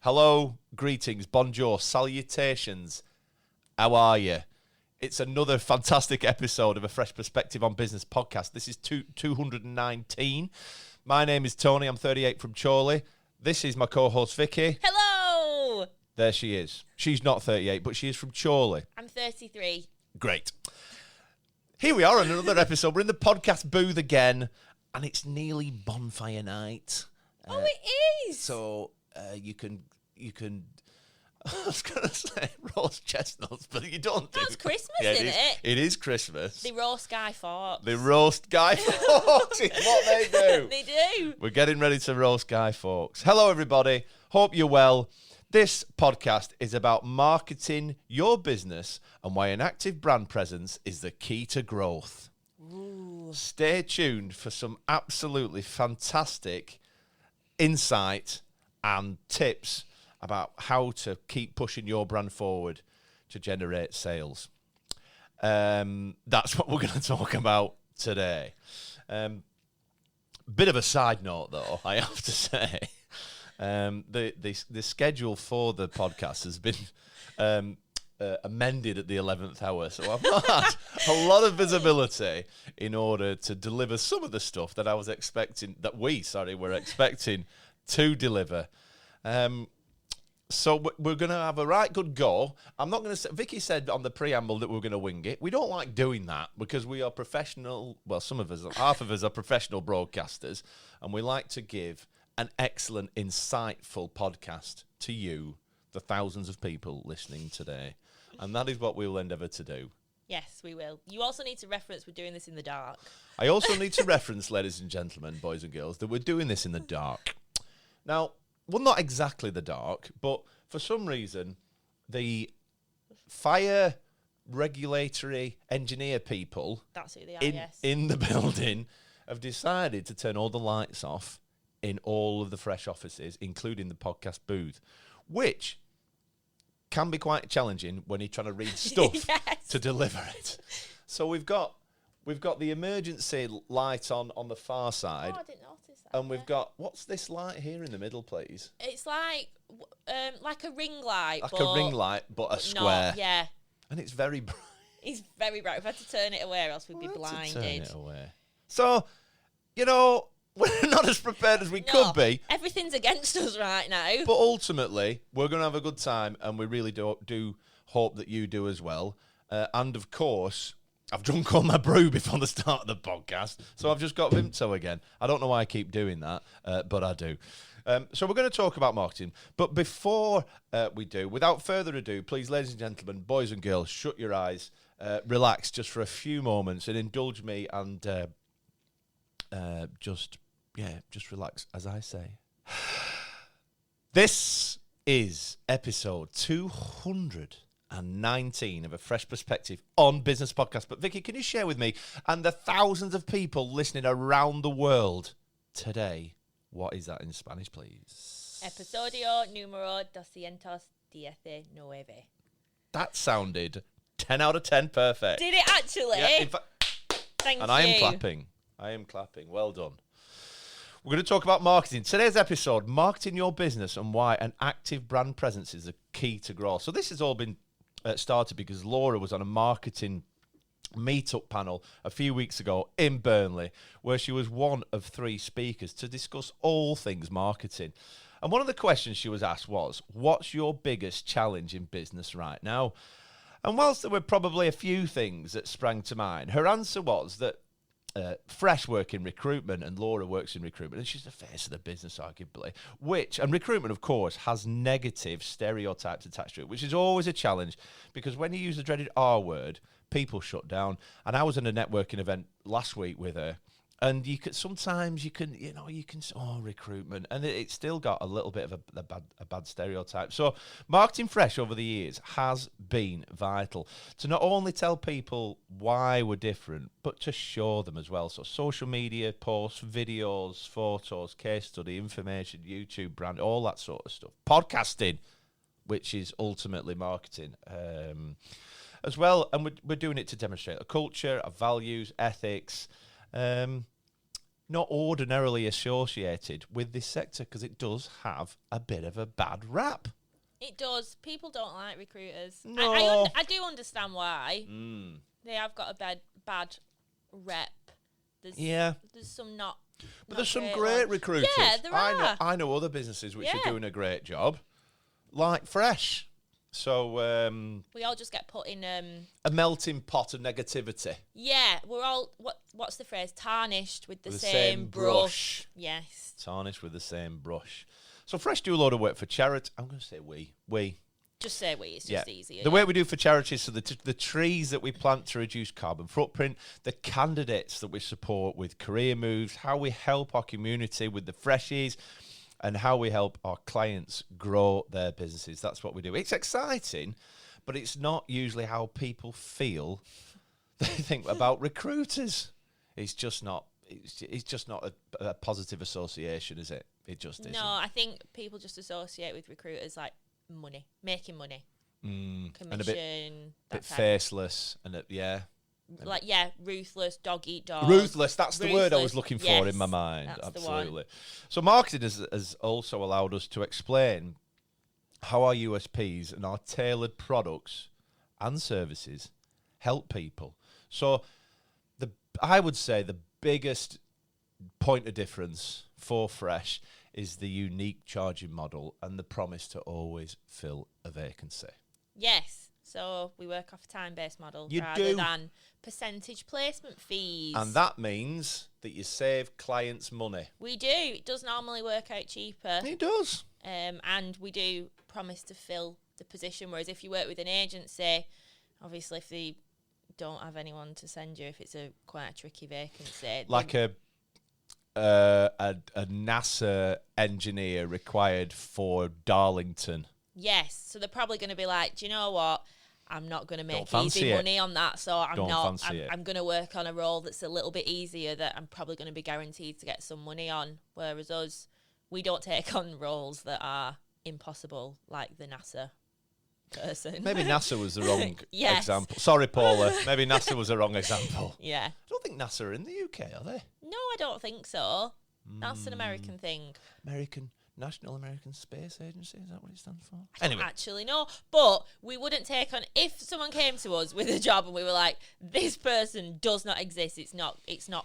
Hello, greetings, bonjour, salutations. How are you? It's another fantastic episode of a Fresh Perspective on Business podcast. This is 219. My name is Tony. I'm 38 from Chorley. This is my co-host, Vicky. Hello! There she is. She's not 38, but she is from Chorley. I'm 33. Great. Here we are on another episode. We're in the podcast booth again, and it's nearly bonfire night. Oh, it is! So you can I was going to say roast chestnuts, but you don't do. That's Christmas, isn't it? It is Christmas. They roast Guy Fawkes. They roast Guy Fawkes is what they do. They do. We're getting ready to roast Guy Fawkes. Hello, everybody. Hope you're well. This podcast is about marketing your business and why an active brand presence is the key to growth. Ooh. Stay tuned for some absolutely fantastic insight and tips about how to keep pushing your brand forward to generate sales. That's what we're going to talk about today. Bit of a side note, though, I have to say. The schedule for the podcast has been amended at the 11th hour, so I've not had a lot of visibility in order to deliver some of the stuff that I was expecting, were expecting to deliver. So we're going to have a right good go. I'm not going to say, Vicky said on the preamble that we're going to wing it. We don't like doing that because we are professional. Well, some of us, half of us are professional broadcasters, and we like to give an excellent, insightful podcast to you, the thousands of people listening today. And that is what we will endeavour to do. Yes, we will. You also need to reference we're doing this in the dark. I also need to reference, ladies and gentlemen, boys and girls, that we're doing this in the dark. Now, well, not exactly the dark, but for some reason, the fire regulatory engineer people That's who they are, yes. in the building have decided to turn all the lights off in all of the Fresh offices, including the podcast booth, which can be quite challenging when you're trying to read stuff Yes. to deliver it. So we've got the emergency light on the far side. Oh, I didn't notice that. And we've got, what's this light here in the middle, please? It's like a ring light. Like a ring light, but a square. Not, yeah. And it's very bright. It's very bright. We've had to turn it away or else we'd be We'll have blinded. to turn it away. So, we're not as prepared as we could be. Everything's against us right now. But ultimately, we're going to have a good time, and we really do hope that you do as well. And, of course, I've drunk all my brew before the start of the podcast, so I've just got Vimto again. I don't know why I keep doing that, but I do. So we're going to talk about marketing. But before we do, without further ado, please, ladies and gentlemen, boys and girls, shut your eyes, relax just for a few moments and indulge me and just relax, as I say. This is episode 219 of a Fresh Perspective on Business podcast. But Vicky, can you share with me and the thousands of people listening around the world today, what is that in Spanish, please? Episodio número 219. That sounded 10 out of 10 perfect. Did it actually? Yeah, in fact, Thank you. and I am clapping. Well done. We're going to talk about marketing. Today's episode, marketing your business and why an active brand presence is the key to growth. So this has all been started because Laura was on a marketing meetup panel a few weeks ago in Burnley, where she was one of 3 speakers to discuss all things marketing. And one of the questions she was asked was, what's your biggest challenge in business right now? And whilst there were probably a few things that sprang to mind, her answer was that Fresh work in recruitment and Laura works in recruitment, and she's the face of the business, arguably, and recruitment, of course, has negative stereotypes attached to it, which is always a challenge because when you use the dreaded R word, people shut down. And I was in a networking event last week with her, and sometimes you can say, recruitment, and it's still got a little bit of a bad stereotype. So marketing Fresh over the years has been vital to not only tell people why we're different, but to show them as well. So social media posts, videos, photos, case study, information, YouTube brand, all that sort of stuff. Podcasting, which is ultimately marketing as well. And we're doing it to demonstrate a culture, our values, ethics, not ordinarily associated with this sector because it does have a bit of a bad rap. It does. People don't like recruiters. No. I do understand why. They have got a bad rep. There's some not. But there's some great recruiters. Yeah, there are. I know other businesses which are doing a great job, like Fresh. So we all just get put in a melting pot of negativity. Yeah, we're all what's the phrase? Tarnished with the same brush. Yes. Tarnished with the same brush. So Fresh do a lot of work for charity. I'm going to say we. Just say we. It's just easier. The way we do for charities, so the trees that we plant to reduce carbon footprint, the candidates that we support with career moves, how we help our community with the freshies, and how we help our clients grow their businesses. That's what we do. It's exciting, but it's not usually how people feel they think about recruiters. It's just not. It's just not a positive association, is it? It just isn't. No, I think people just associate with recruiters like money, making money, commission, and a bit faceless, and ruthless, dog eat dog. Ruthless, that's the word I was looking for in my mind. That's absolutely. So marketing has also allowed us to explain how our USPs and our tailored products and services help people. So I would say the biggest point of difference for Fresh is the unique charging model and the promise to always fill a vacancy. Yes. So we work off a time-based model than percentage placement fees. And that means that you save clients money. We do. It does normally work out cheaper. It does. And we do promise to fill the position, whereas if you work with an agency, obviously if they don't have anyone to send you, if it's quite a tricky vacancy. Like a NASA engineer required for Darlington. Yes, so they're probably going to be like, do you know what? I'm not going to make easy money on that, so I'm going to work on a role that's a little bit easier that I'm probably going to be guaranteed to get some money on. Whereas us, we don't take on roles that are impossible, like the NASA person. Maybe NASA was the wrong example. Sorry, Paula. Maybe NASA was the wrong example. Yeah. I don't think NASA are in the UK, are they? No, I don't think so. That's an American thing. National American Space Agency, is that what it stands for? I don't actually know. But we wouldn't take on, if someone came to us with a job and we were like, this person does not exist, it's not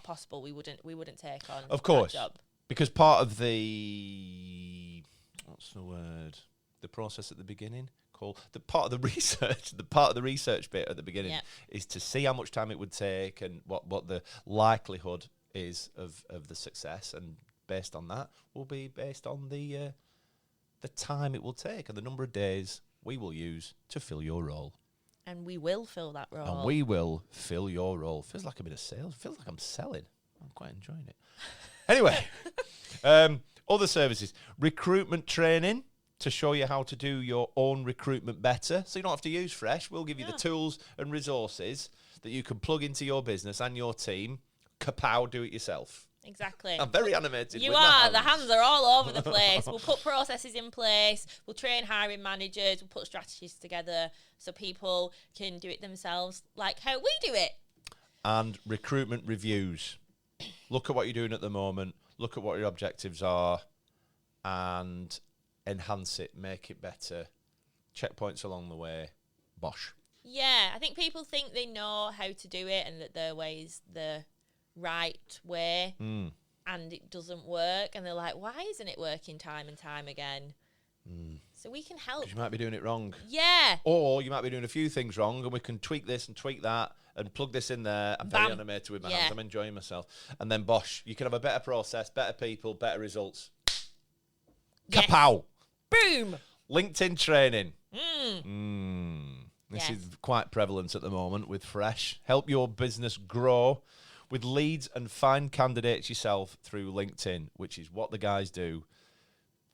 possible, we wouldn't take on of course, that job. Because part of the, what's the word? The process at the beginning? Part of the research bit at the beginning is to see how much time it would take and what the likelihood is of the success, and based on that will be based on the time it will take and the number of days we will use to fill your role. And we will fill that role. And we will fill your role. Feels like a bit of sales. Feels like I'm selling. I'm quite enjoying it. Anyway, other services. Recruitment training to show you how to do your own recruitment better. So you don't have to use Fresh. We'll give you the tools and resources that you can plug into your business and your team. Kapow, do it yourself. Exactly. I'm very animated. You with are. The hands are all over the place. We'll put processes in place. We'll train hiring managers. We'll put strategies together so people can do it themselves like how we do it. And recruitment reviews. Look at what you're doing at the moment. Look at what your objectives are and enhance it, make it better. Checkpoints along the way. Bosh. Yeah, I think people think they know how to do it and that their way is the right way, and it doesn't work, and they're like, why isn't it working time and time again? So we can help. 'Cause you might be doing it wrong. Yeah. Or you might be doing a few things wrong, and we can tweak this and tweak that and plug this in there. I'm very animated with my hands. I'm enjoying myself. And then bosh, you can have a better process, better people, better results. Yes. Kapow. Boom. LinkedIn training. This Yes. is quite prevalent at the moment with Fresh. Help your business grow with leads and find candidates yourself through LinkedIn, which is what the guys do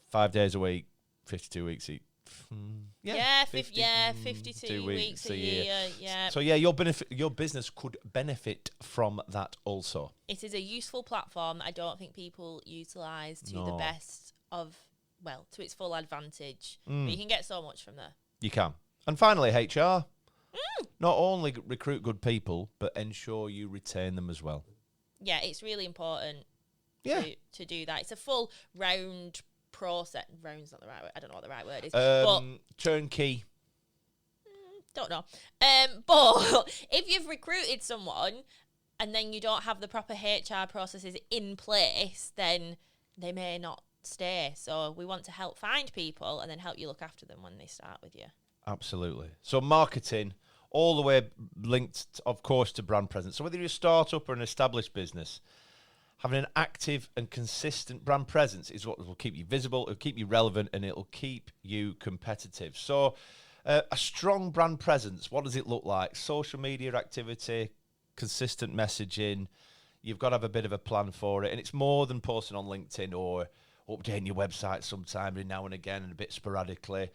5 days a week, 52 weeks a 52 weeks a year. Yeah. So your business could benefit from that also. It is a useful platform that I don't think people utilise to the best of, to its full advantage. But you can get so much from there. You can. And finally, HR. Not only recruit good people, but ensure you retain them as well. Yeah, it's really important. to do that. It's a full round process. Round's not the right word. I don't know what the right word is. But turnkey. Don't know. But if you've recruited someone and then you don't have the proper HR processes in place, then they may not stay. So we want to help find people and then help you look after them when they start with you. Absolutely. So marketing, all the way linked, of course, to brand presence. So whether you're a startup or an established business, having an active and consistent brand presence is what will keep you visible, it'll keep you relevant, and it'll keep you competitive. So a strong brand presence, what does it look like? Social media activity, consistent messaging. You've got to have a bit of a plan for it. And it's more than posting on LinkedIn or updating your website sometime every now and again and a bit sporadically.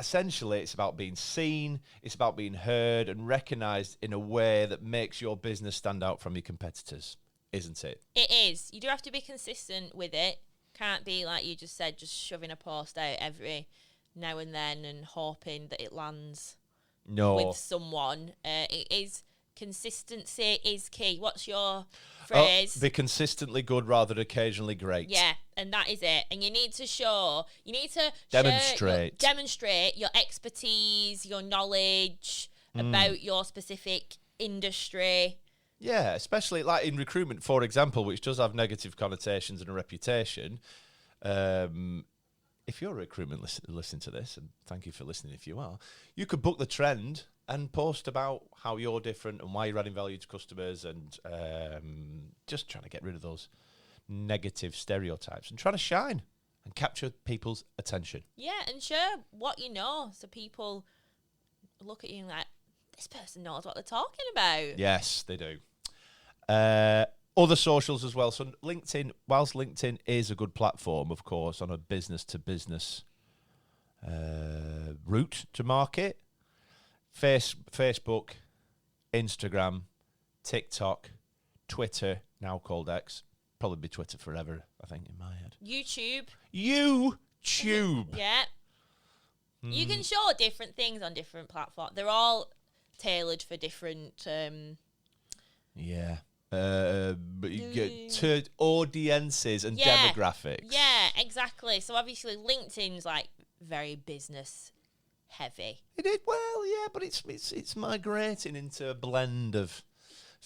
Essentially, it's about being seen, it's about being heard and recognised in a way that makes your business stand out from your competitors, isn't it? It is. You do have to be consistent with it. Can't be, like you just said, just shoving a post out every now and then and hoping that it lands with someone. It is consistency is key. What's your phrase? Be consistently good rather than occasionally great. Yeah, and that is it. And you need to demonstrate your expertise, your knowledge about your specific industry. Yeah, especially like in recruitment, for example, which does have negative connotations and a reputation. If you're a recruitment listen to this, and thank you for listening if you are, you could book the trend and post about how you're different and why you're adding value to customers and just trying to get rid of those negative stereotypes and trying to shine and capture people's attention. Yeah, and share what you know so people look at you and like, this person knows what they're talking about. Yes, they do. Other socials as well. So LinkedIn, whilst LinkedIn is a good platform, of course, on a business-to-business route to market, Facebook, Instagram, TikTok, Twitter, now called X, probably be Twitter forever, I think, in my head. YouTube. Yeah. You can show different things on different platforms. They're all tailored for different... to audiences and demographics. Yeah, exactly. So obviously LinkedIn's like very business heavy. It is, well, yeah, but it's migrating into a blend of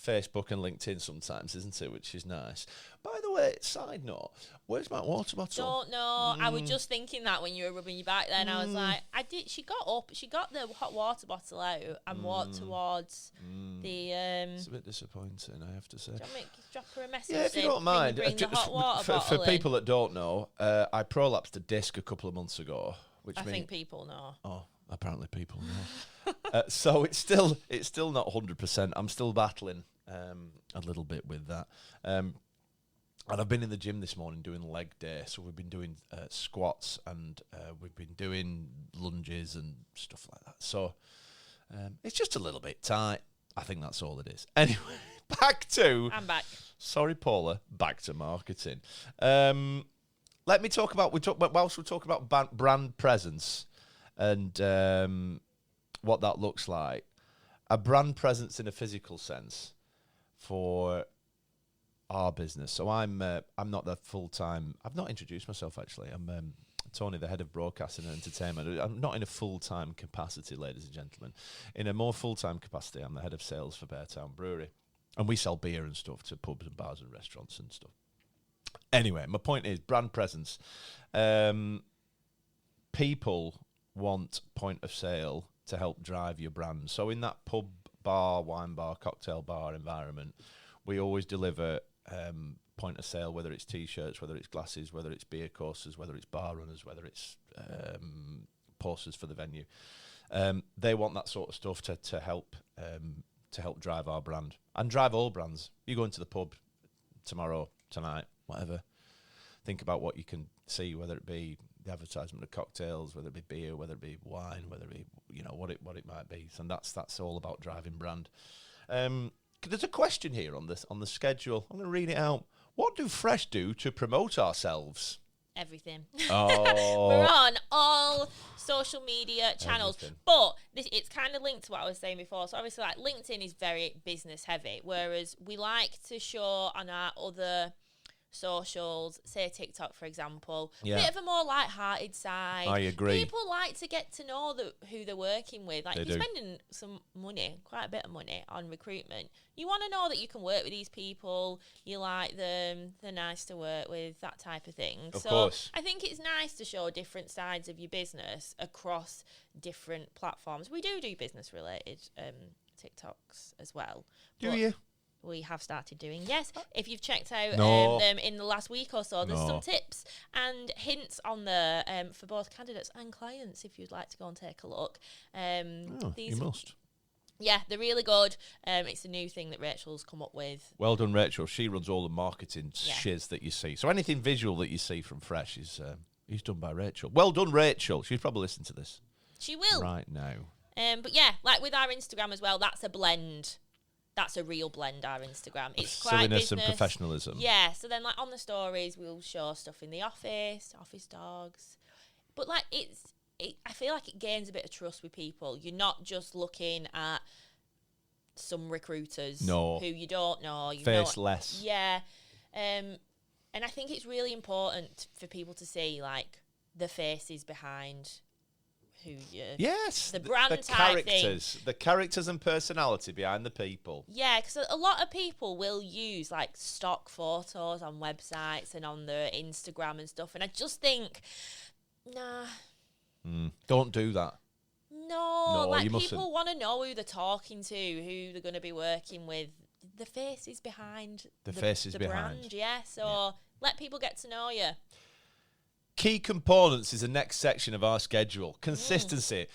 Facebook and LinkedIn sometimes, isn't it? Which is nice. By the way, side note, where's my water bottle? Don't know. I was just thinking that when you were rubbing your back then. I was like, she got the hot water bottle out and walked towards the... It's a bit disappointing, I have to say. Do you want me to drop her a message? Yeah, if you don't mind. Bring the hot water bottle for people that don't know, I prolapsed a disc a couple of months ago. I think people know. Oh, apparently people know. So it's still not 100%. I'm still battling a little bit with that. And I've been in the gym this morning doing leg day. So we've been doing squats and we've been doing lunges and stuff like that. So it's just a little bit tight. I think that's all it is. Anyway, I'm back. Sorry, Paula. Back to marketing. Let me talk about, whilst we talk about brand presence and what that looks like, a brand presence in a physical sense for our business. So I'm not the full-time, I've not introduced myself actually. I'm Tony, the head of broadcasting and entertainment. I'm not in a full-time capacity, ladies and gentlemen. In a more full-time capacity, I'm the head of sales for Beartown Brewery. And we sell beer and stuff to pubs and bars and restaurants and stuff. Anyway, my point is brand presence. People want point of sale to help drive your brand. So in that pub, bar, wine bar, cocktail bar environment, we always deliver point of sale, whether it's T-shirts, whether it's glasses, whether it's beer courses, whether it's bar runners, whether it's posters for the venue. They want that sort of stuff to help drive our brand and drive all brands. You go into the pub tomorrow, tonight, whatever. Think about what you can see, whether it be the advertisement of cocktails, whether it be beer, whether it be wine, whether it be what it might be. And that's all about driving brand. There's a question here on the schedule. I'm going to read it out. What do Fresh do to promote ourselves? Everything. Oh. We're on all social social media channels. Everything. But it's kind of linked to what I was saying before. So obviously, like, LinkedIn is very business heavy, whereas we like to show on our other socials, say TikTok, for example, a bit of a more light-hearted side. I agree. People like to get to know who they're working with. Like, if you're spending some money, quite a bit of money on recruitment, you want to know that you can work with these people, you like them, they're nice to work with, that type of thing. Of course. I think it's nice to show different sides of your business across different platforms. We do business-related TikToks as well. Do you? We have started doing, yes. If you've checked out them in the last week or so, there's some tips and hints on there for both candidates and clients if you'd like to go and take a look. You must. Yeah, they're really good. It's a new thing that Rachel's come up with. Well done, Rachel. She runs all the marketing shiz that you see. So anything visual that you see from Fresh is done by Rachel. Well done, Rachel. She's probably listening to this. She will. Right now. But yeah, like with our Instagram as well, that's a blend. That's a real blend, our Instagram. It's quite silliness business. And professionalism. Yeah, so then like on the stories, we'll show stuff in the office dogs. But like I feel like it gains a bit of trust with people. You're not just looking at some recruiters who you don't know. Faceless. Yeah. And I think it's really important for people to see like the faces behind who you... Yes. The brand the type characters. thing. The characters and personality behind the people. Yeah, because a lot of people will use like stock photos on websites and on their Instagram and stuff. And I just think, nah. Don't do that. No, like people want to know who they're talking to, who they're going to be working with. The faces behind the brand, yeah. So let people get to know you. Key components is the next section of our schedule. Consistency.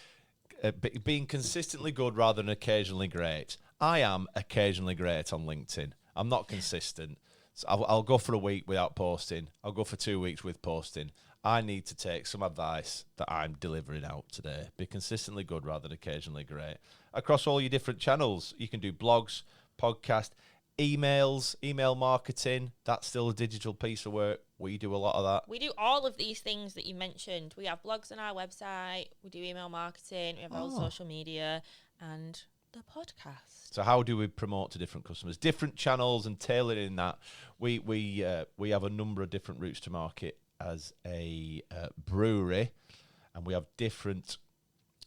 Being consistently good rather than occasionally great. I am occasionally great on LinkedIn. I'm not consistent. So I'll go for a week without posting. I'll go for 2 weeks with posting. I need to take some advice that I'm delivering out today. Be consistently good rather than occasionally great. Across all your different channels, you can do blogs, podcast, emails, email marketing. That's still a digital piece of work. We do a lot of that. We do all of these things that you mentioned. We have blogs on our website. We do email marketing. We have all social media and the podcast. So how do we promote to different customers? Different channels and tailoring that. We have a number of different routes to market as a brewery, and we have different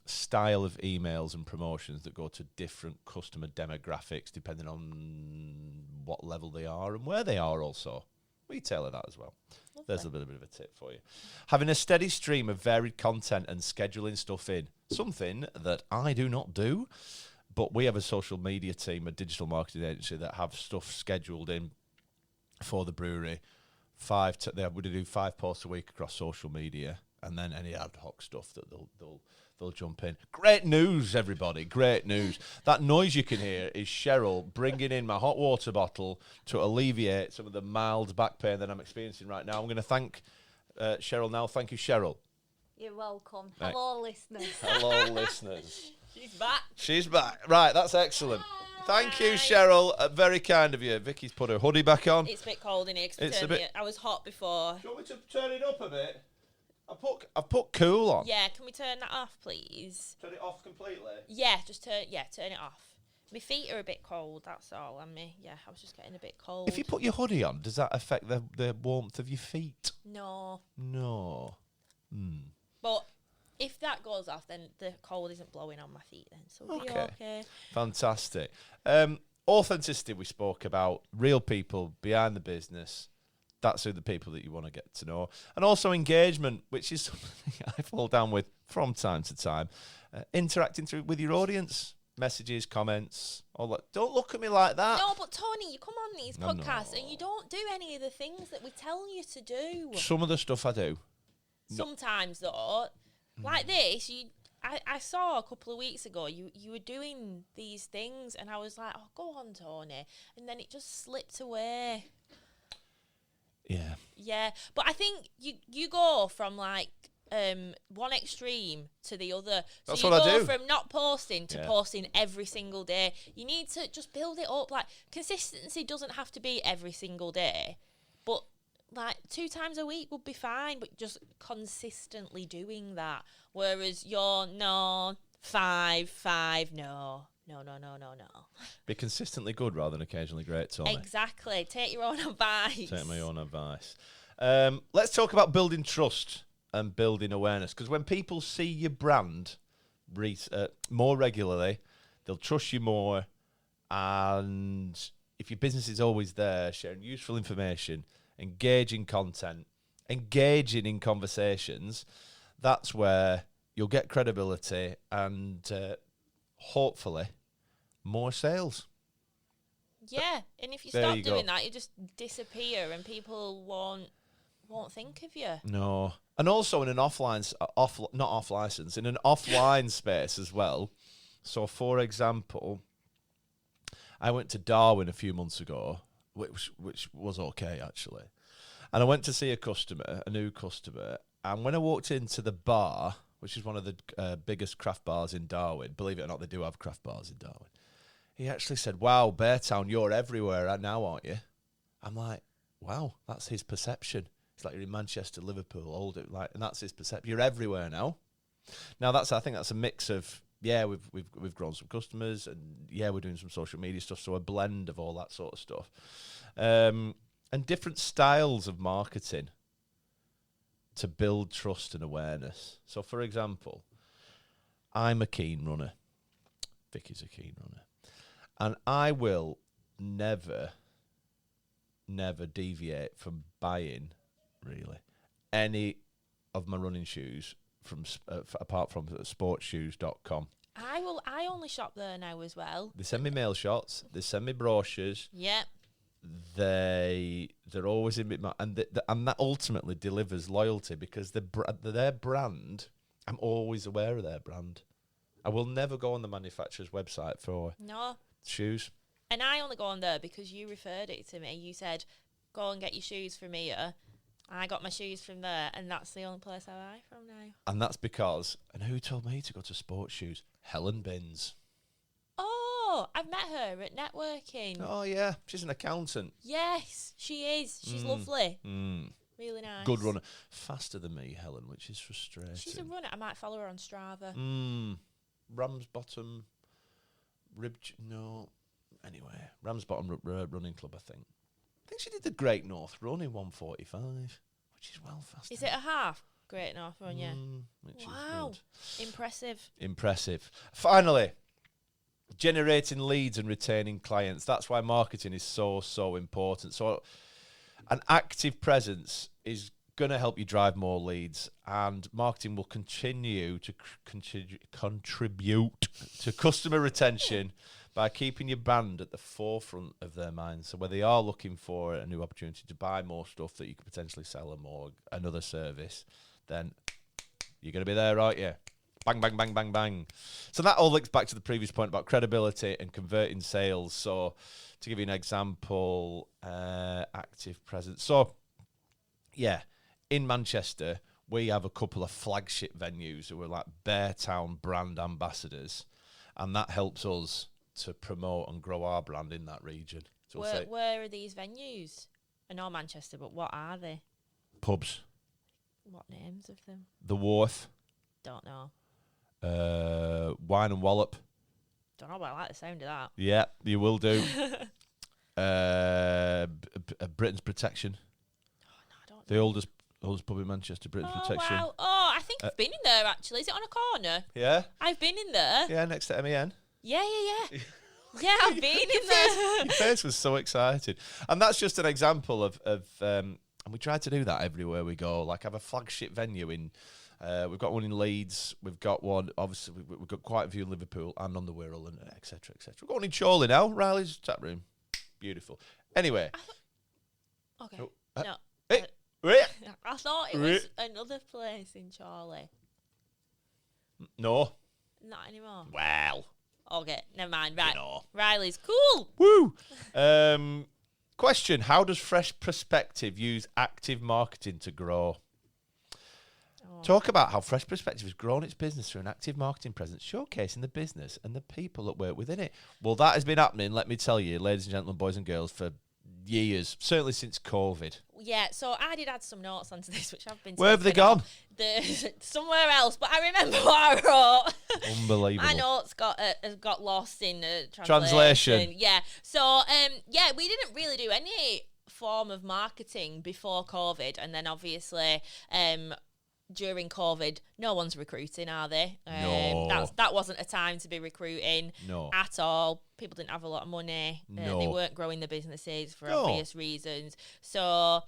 style of emails and promotions that go to different customer demographics depending on what level they are and where they are also. We tailor that as well. Lovely. There's a bit of a tip for you. Having a steady stream of varied content and scheduling stuff in. Something that I do not do, but we have a social media team, a digital marketing agency that have stuff scheduled in for the brewery. They would do 5 posts a week across social media, and then any ad hoc stuff that they'll jump in. Great news, everybody! Great news. That noise you can hear is Cheryl bringing in my hot water bottle to alleviate some of the mild back pain that I'm experiencing right now. I'm going to thank Cheryl now. Thank you, Cheryl. You're welcome. Hello, listeners. Hello, listeners. She's back. She's back. Right, that's excellent. Thank you, Cheryl. Very kind of you. Vicky's put her hoodie back on. It's a bit cold in here. I was hot before. Do you want me to turn it up a bit? I've put cool on. Yeah, can we turn that off, please? Turn it off completely? Yeah, turn it off. My feet are a bit cold, that's all. I was just getting a bit cold. If you put your hoodie on, does that affect the warmth of your feet? No. But if that goes off, then the cold isn't blowing on my feet then, so it'll be okay. Fantastic. Authenticity we spoke about, real people behind the business. That's who the people that you want to get to know. And also engagement, which is something I fall down with from time to time. Interacting with your audience, messages, comments, all that. Don't look at me like that. No, but Tony, you come on these podcasts and you don't do any of the things that we tell you to do. Some of the stuff I do. Sometimes, though, like this, I saw a couple of weeks ago, you were doing these things, and I was like, oh, go on, Tony. And then it just slipped away. Yeah. Yeah, but I think you go from like one extreme to the other. So That's you what I go do. from not posting to posting every single day. You need to just build it up. Like, consistency doesn't have to be every single day, but like 2 times a week would be fine, but just consistently doing that. Whereas you're, no, 5, no. Be consistently good rather than occasionally great, Tony. Exactly. Take your own advice. Take my own advice. Let's talk about building trust and building awareness. Because when people see your brand more regularly, they'll trust you more. And if your business is always there, sharing useful information, engaging content, engaging in conversations, that's where you'll get credibility and hopefully more sales. Yeah, and if you stop doing that, you just disappear and people won't think of you. No. And also in an offline space as well. So, for example, I went to Darwin a few months ago, which was okay, actually. And I went to see a new customer, and when I walked into the bar, which is one of the biggest craft bars in Darwin, believe it or not, they do have craft bars in Darwin, he actually said, "Wow, Beartown, you're everywhere now, aren't you?" I'm like, wow, that's his perception. It's like you're in Manchester, Liverpool, and that's his perception. You're everywhere now. Now I think that's a mix of, yeah, we've grown some customers, and yeah, we're doing some social media stuff, so a blend of all that sort of stuff, and different styles of marketing to build trust and awareness. So, for example, I'm a keen runner. Vicky's a keen runner, and I will never deviate from buying really any of my running shoes from apart from sportshoes.com. I only shop there now as well. They send me mail shots. They send me brochures. Yep. They're always in my and that ultimately delivers loyalty because their brand. I'm always aware of their brand. I will never go on the manufacturer's website for shoes. And I only go on there because you referred it to me. You said, "Go and get your shoes from here." I got my shoes from there, and that's the only place I buy from now. And that's because, and who told me to go to Sports Shoes? Helen Binns. Oh, I've met her at networking. Oh, yeah. She's an accountant. Yes, she is. She's lovely. Really nice. Good runner. Faster than me, Helen, which is frustrating. She's a runner. I might follow her on Strava. Ramsbottom, Anyway, Ramsbottom Running Club, I think. I think she did the Great North Run in 1:45, which is well faster. Is it a half Great North Run? Yeah. Wow. Impressive. Finally, generating leads and retaining clients. That's why marketing is so important. So an active presence is going to help you drive more leads, and marketing will continue to contribute to customer retention by keeping your brand at the forefront of their minds. So where they are looking for a new opportunity to buy more stuff that you could potentially sell them or another service, then you're going to be there, aren't you? Bang, bang, bang, bang, bang. So that all links back to the previous point about credibility and converting sales. So to give you an example, active presence. So, yeah, in Manchester, we have a couple of flagship venues who are like Beartown brand ambassadors, and that helps us to promote and grow our brand in that region. So where are these venues? I know Manchester, but what are they? Pubs. What names of them? The Wharf. Don't know. Wine and Wallop. Don't know, but I like the sound of that. Yeah, you will do. Britain's Protection. Oh, no, I don't know. The oldest pub in Manchester, Britain's Protection. Wow. Oh, I think I've been in there, actually. Is it on a corner? Yeah. I've been in there. Yeah, next to MEN. Yeah. Yeah, I've been in there. Your face was so excited. And that's just an example of and we try to do that everywhere we go. Like, have a flagship venue in, we've got one in Leeds, we've got one, obviously, we've got quite a few in Liverpool and on the Wirral, and et cetera, et cetera. We've got one in Chorley now, Riley's tap room. Beautiful. Anyway. Okay. No. I thought it was another place in Chorley. No. Not anymore. Well. Okay, never mind. Right. No. Riley's cool. Woo. Question: how does Fresh Perspective use active marketing to grow? Talk about how Fresh Perspective has grown its business through an active marketing presence, showcasing the business and the people that work within it. Well, that has been happening, let me tell you, ladies and gentlemen, boys and girls, for years, certainly since COVID. Yeah, so I did add some notes onto this, which I've been. Where have they gone? Somewhere else, but I remember what I wrote. Unbelievable. My notes got lost in translation. Yeah. So we didn't really do any form of marketing before COVID, and then obviously during COVID, no one's recruiting, are they? No. That wasn't a time to be recruiting at all. People didn't have a lot of money. No. They weren't growing the businesses for obvious reasons. So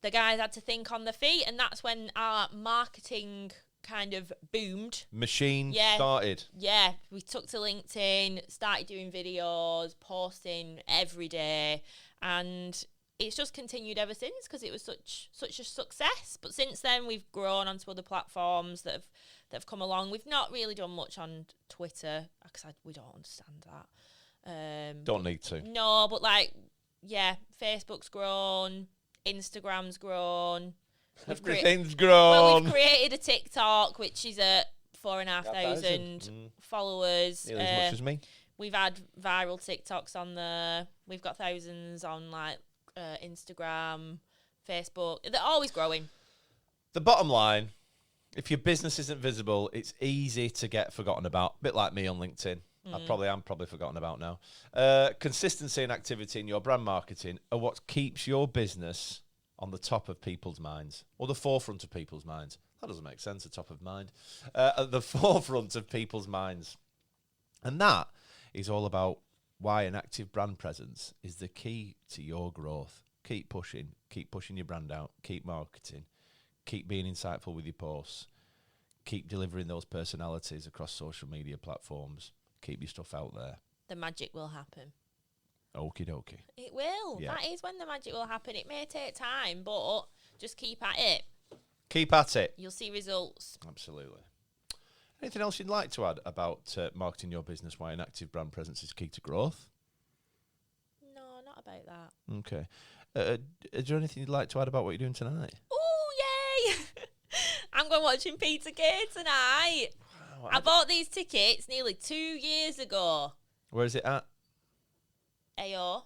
the guys had to think on their feet, and that's when our marketing kind of boomed. Machine started. Yeah, we took to LinkedIn, started doing videos, posting every day, and it's just continued ever since because it was such a success. But since then, we've grown onto other platforms that have come along. We've not really done much on Twitter because we don't understand that. Don't need to. No, but Facebook's grown, Instagram's grown. Everything's grown. Well, we've created a TikTok, which is at 4,500 followers. Nearly as much as me. We've had viral TikToks on there. We've got thousands on Instagram, Facebook. They're always growing. The bottom line, if your business isn't visible, it's easy to get forgotten about. A bit like me on LinkedIn. I am probably forgotten about now. Consistency and activity in your brand marketing are what keeps your business on the top of people's minds, or the forefront of people's minds. That doesn't make sense, the top of mind. At the forefront of people's minds. And that is all about why an active brand presence is the key to your growth. Keep pushing your brand out, keep marketing, keep being insightful with your posts, keep delivering those personalities across social media platforms, keep your stuff out there. The magic will happen. Okie dokie. It will. Yeah. That is when the magic will happen. It may take time, but just keep at it. Keep at it. You'll see results. Absolutely. Anything else you'd like to add about marketing your business, why an active brand presence is key to growth? No, not about that. Okay. Is there anything you'd like to add about what you're doing tonight? Oh, yay! I'm going watching Peter Kay tonight. Wow, I bought these tickets nearly 2 years ago. Where is it at? AO.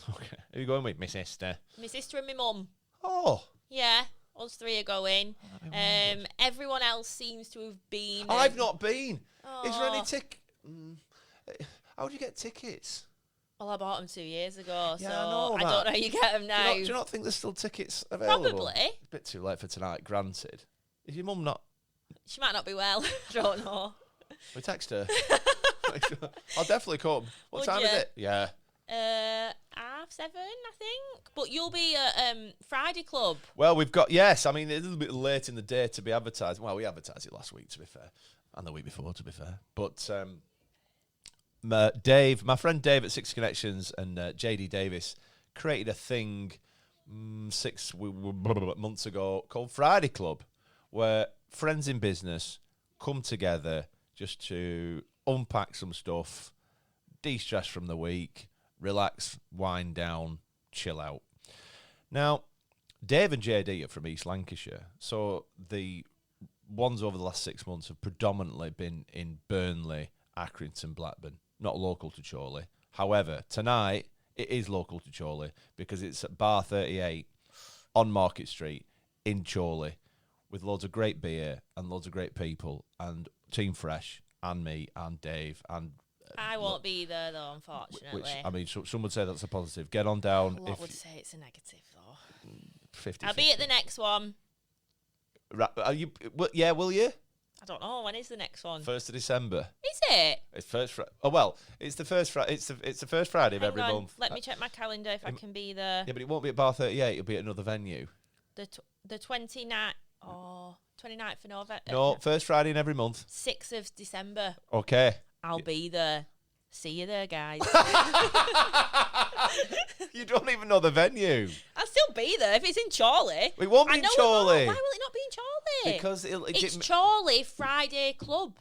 Okay. Who are you going with? My sister? My sister and my mum. Oh. Yeah. Us three are going. Everyone else seems to have been. I've not been. Oh. Is there any how do you get tickets? Well, I bought them 2 years ago, yeah, so I don't know how you get them now. Do you not think there's still tickets available? Probably. It's a bit too late for tonight, granted. Is your mum not? She might not be well. I don't know. We text her. I'll definitely come. What time is it? Yeah. 7:30, I think. But you'll be at Friday Club. Well, we've got, yes. I mean, it's a little bit late in the day to be advertising. Well, we advertised it last week, to be fair. And the week before, to be fair. But my friend Dave at 6 Connections and JD Davis created a thing 6 months ago called Friday Club, where friends in business come together just to unpack some stuff, de-stress from the week, relax, wind down, chill out. Now, Dave and JD are from East Lancashire, so the ones over the last 6 months have predominantly been in Burnley, Accrington, Blackburn, not local to Chorley. However, tonight it is local to Chorley because it's at Bar 38 on Market Street in Chorley with loads of great beer and loads of great people and Team Fresh and me and Dave and I won't be there though, unfortunately. Which, I mean, some would say that's a positive. Get on down. A lot would say it's a negative though. 50. I'll be at the next one. Are you? Yeah, will you? I don't know. When is the next one? 1st of December. Is it? It's first. Oh well, it's the first Friday. It's the first Friday of every month. Let me check my calendar if I can be there. Yeah, but it won't be at Bar 38. It'll be at another venue. The 29th. Oh, 29th of November. No, first Friday in every month. 6th of December. Okay. I'll be there. See you there, guys. You don't even know the venue. I'll still be there if it's in Chorley. It won't be in Chorley. Why will it not be in Chorley? Because it's Chorley Friday Club.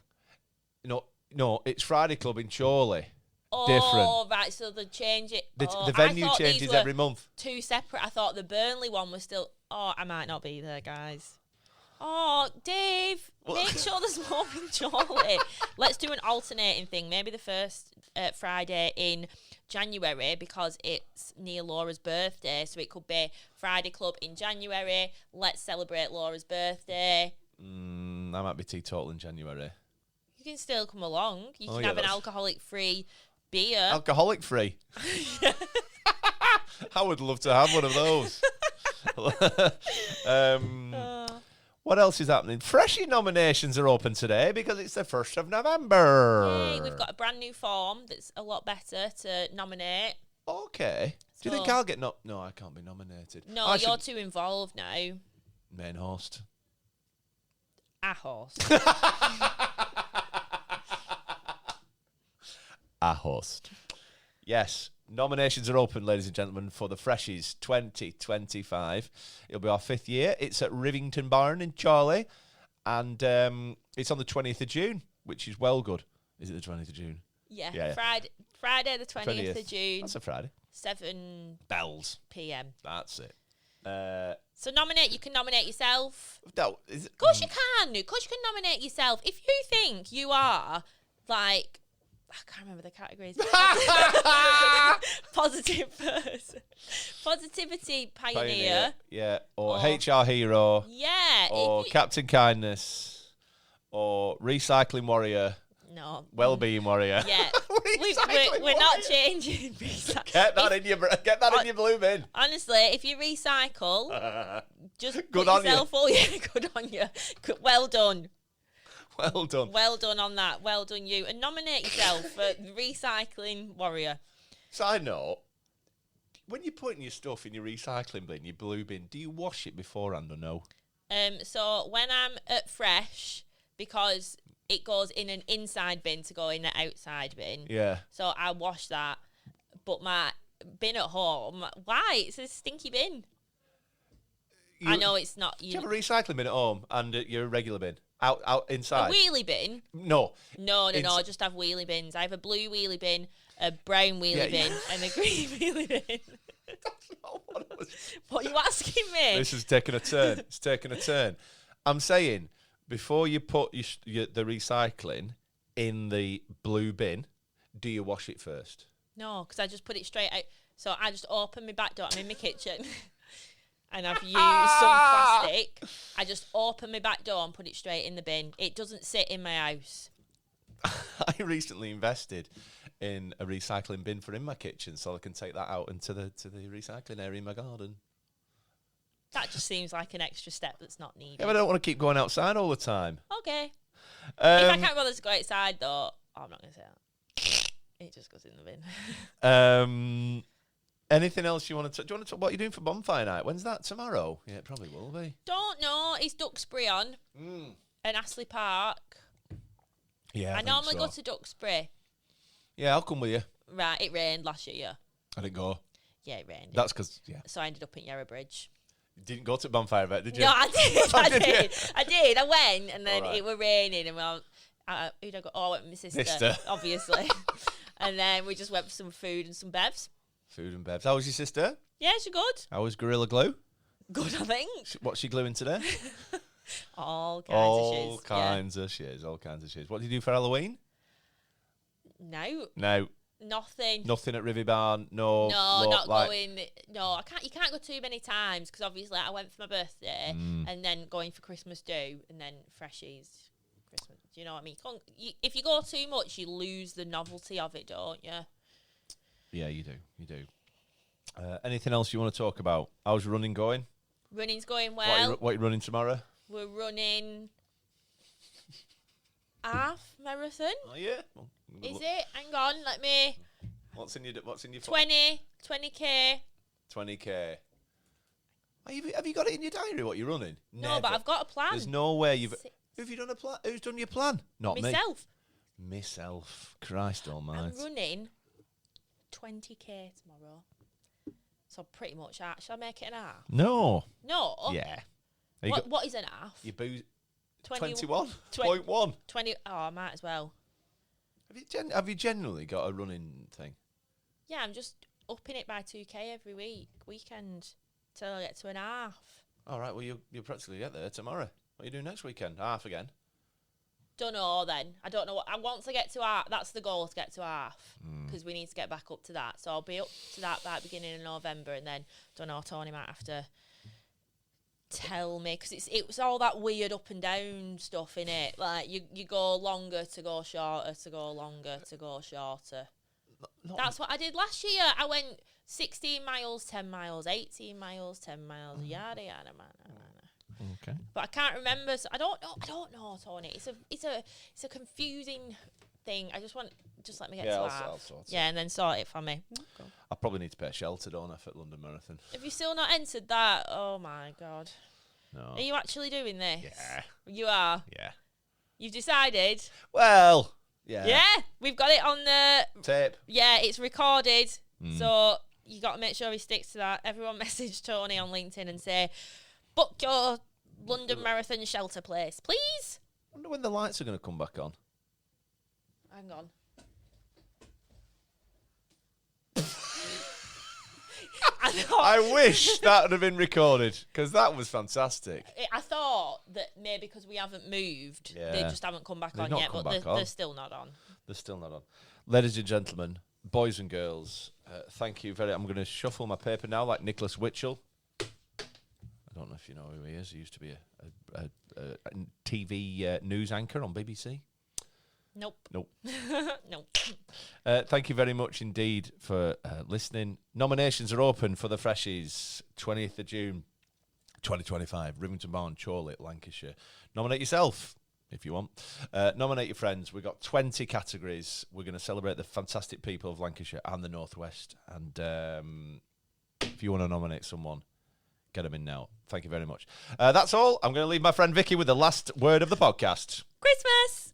No, it's Friday Club in Chorley. Oh, different. Right, so they change it. The venue changes every month. Two separate. I thought the Burnley one was still. Oh, I might not be there, guys. Oh, Dave, make sure there's more in Chorley. Let's do an alternating thing. Maybe the first Friday in January because it's near Laura's birthday. So it could be Friday Club in January. Let's celebrate Laura's birthday. I might be teetotal in January. You can still come along. You can have an alcoholic-free beer. Alcoholic-free? I would love to have one of those. What else is happening? Freshie nominations are open today because it's the 1st of November. Yay, we've got a brand new form that's a lot better to nominate. Okay. Do you think I'll get No, I can't be nominated. No, you're too involved now. Main host. A host. A host. Yes. Nominations are open, ladies and gentlemen, for the Freshies 2025. It'll be our 5th year. It's at Rivington Barn in Charlie, and it's on the 20th of June, which is well good. Is it the 20th of June? Yeah. Friday the 20th of June. That's a Friday. 7 bells p.m. That's it. So you can nominate yourself. No, of course you can. Of course you can nominate yourself. If you think you are, like, I can't remember the categories. Positive person. Positivity pioneer. Yeah. Or HR hero. Yeah. Or Captain Kindness. Or recycling warrior. No. Well-being warrior. Yeah. we're not changing recycling. Get that in your blue bin. Honestly, if you recycle, just good put on yourself you. all. Yeah, good on you. Well done. Well done. Well done on that. Well done you. And nominate yourself for recycling warrior. Side note, when you're putting your stuff in your recycling bin, your blue bin, do you wash it beforehand or no? So when I'm at Fresh, because it goes in an inside bin to go in the outside bin. Yeah. So I wash that. But my bin at home, why? It's a stinky bin. I know it's not. Do you have a recycling bin at home and your regular bin? Out inside? A wheelie bin? No. No, I just have wheelie bins. I have a blue wheelie bin, a brown wheelie bin, and a green wheelie bin. That's not what I was... What are you asking me? This is taking a turn. It's taking a turn. I'm saying, before you put the recycling in the blue bin, do you wash it first? No, because I just put it straight out. So I just open my back door. I'm in my kitchen. And I've used some plastic. I just open my back door and put it straight in the bin. It doesn't sit in my house. I recently invested in a recycling bin in my kitchen so I can take that out into the recycling area in my garden. That just seems like an extra step that's not needed. Yeah, but I don't want to keep going outside all the time. Okay. If I can't bother to go outside, though, I'm not going to say that. It just goes in the bin. Anything else you want to talk? Do you want to talk what you're doing for bonfire night? When's that? Tomorrow? Yeah, it probably will be. Don't know. It's Duxbury on. And Astley Park. Yeah, I normally go to Duxbury. Yeah, I'll come with you. Right, it rained last year. I didn't go. Yeah, it rained. That's because, yeah. So I ended up in Yarra Bridge. You didn't go to bonfire event, did you? No, I did. I did. I went, and then it were raining, and who'd I go? Oh, I went with my sister. Obviously. And then we just went for some food and some bevs. Food and bevs. How was your sister? Yeah, she's good. How was Gorilla Glue? Good, I think. What's she gluing today? All kinds of shiz. All kinds of shiz. What did you do for Halloween? No. Nothing. Nothing at Rivy Barn? No. No, not going. No, I can't. You can't go too many times because obviously I went for my birthday and then going for Christmas do and then Freshies. Christmas. Do you know what I mean? If you go too much, you lose the novelty of it, don't you? Yeah, you do. Anything else you want to talk about? How's running going? Running's going well. What are you running tomorrow? We're running half marathon. Oh yeah. Is it? Hang on, let me. What's in your 20k. 20k. Have you got it in your diary? What you're running? No, but I've got a plan. There's no way you've. Who have you done a plan? Who's done your plan? Not myself. me. Myself. Christ Almighty. I'm running 20k tomorrow. So pretty much that. Shall I make it an half? No. Yeah. What is an half? You booze. 21.1. 20. Oh, I might as well. Have you generally got a running thing? Yeah, I'm just upping it by 2k every weekend till I get to an half. All right. Well, you'll practically get there tomorrow. What are you doing next weekend? Half again. Don't know then. I don't know. I want to get to half. That's the goal, to get to half. Because we need to get back up to that. So I'll be up to that by the beginning of November. And then, don't know, Tony might have to tell me. Because it was all that weird up and down stuff in it. Like, you go longer to go shorter, to go longer to go shorter. That's what I did last year. I went 16 miles, 10 miles, 18 miles, 10 miles, yada, yada, man. Okay. But I can't remember. So I don't know, Tony. It's a confusing thing. I just let me get to half. I'll sort it. Yeah, and then sort it for me. Okay. I probably need to pay a shelter, don't I, for London Marathon? Have you still not entered that? Oh my God. No. Are you actually doing this? Yeah. You are? Yeah. You've decided? Well, yeah. Yeah, we've got it on the tape. Yeah, it's recorded. So you got to make sure he sticks to that. Everyone message Tony on LinkedIn and say, book your London Marathon shelter place, please. I wonder when the lights are going to come back on. Hang on. I wish that would have been recorded, because that was fantastic. I thought that maybe because we haven't moved, they just haven't come back on yet, but they're still not on. They're still not on. Ladies and gentlemen, boys and girls, thank you very much. I'm going to shuffle my paper now like Nicholas Witchell. I don't know if you know who he is. He used to be a TV news anchor on BBC. Nope. Nope. Nope. Thank you very much indeed for listening. Nominations are open for the Freshies, 20th of June, 2025, Rivington Barn, Chorley, Lancashire. Nominate yourself if you want. Nominate your friends. We've got 20 categories. We're going to celebrate the fantastic people of Lancashire and the Northwest. And if you want to nominate someone, get them in now. Thank you very much. That's all. I'm going to leave my friend Vicky with the last word of the podcast. Christmas!